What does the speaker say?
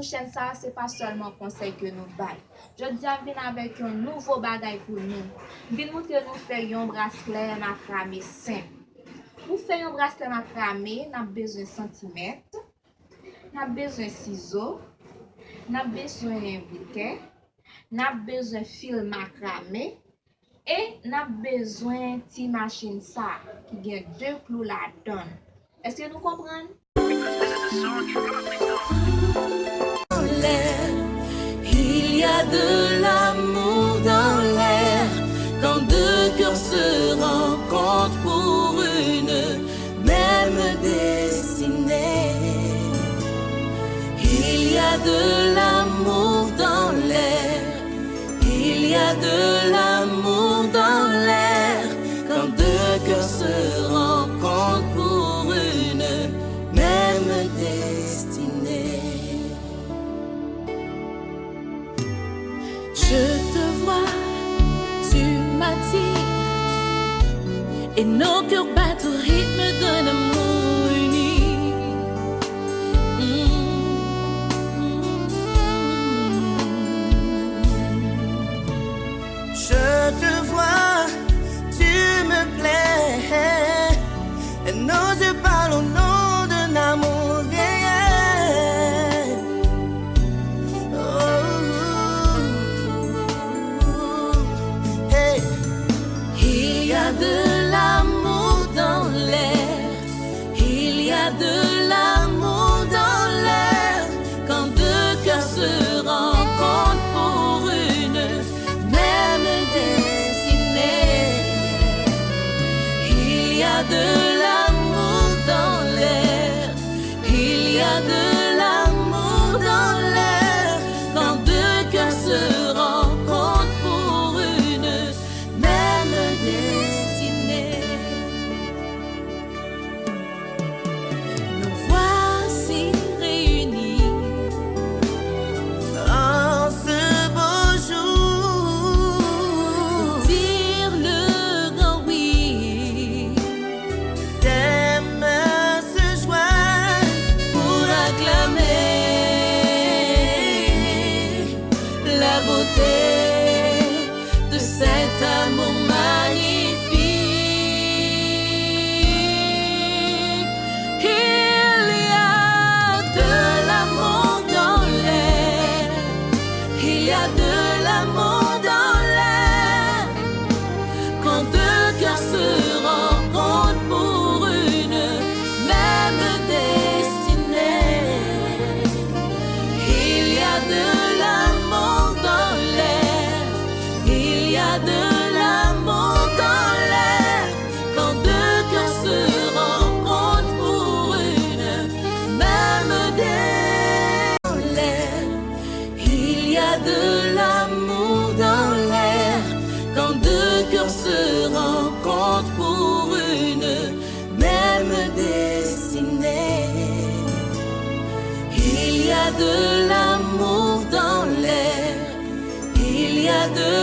sous chaîne ça, c'est pas seulement conseil que nous bail. Je dis à venir avec un nouveau bagage pour nous. Vin montrer nous faire un bracelet macramé simple. Pour faire un bracelet macramé, nous avons besoin de centimètres, nous avons besoin de ciseaux, nous avons besoin d'un bouquet, nous avons besoin de fil macramé et nous avons besoin de machine ça qui a 2 clous là-dedans. Est-ce que nous comprenons? Il y a de l'amour dans l'air quand deux cœurs se rencontrent pour une même destinée. Il y a de l'amour dans l'air, il y a de l'amour dans l'air quand deux cœurs se rencontrent pour une même destinée. Je te vois, tu m'attires et nos cœurs battent au rythme d'un amour uni. Je te vois, tu me plais et nos yeux parlent au nom d'un amour réel. Il y a de l'amour dans l'air, il y a de l'amour dans l'air quand deux cœurs se rencontrent pour une même destinée. Il y a de l'amour dans l'air, il y a de l'amour dans l'air quand deux cœurs se rencontrent pour une même destinée. Nous voici réunis En ce beau jour, pour dire le grand oui, tes mains se joignent pour acclamer la beauté de cet amour magnifique. Il y a de l'amour dans l'air, il y a de l'amour dans l'air quand deux cœurs se rencontrent pour une même destinée. Il y a de l'amour dans l'air, il y a de l'amour dans l'air quand deux cœurs se rencontrent pour une même destinée. Il y a de l'amour dans l'air quand deux cœurs se rencontrent pour une même destinée. Il y a de l'amour dans l'air, il y a de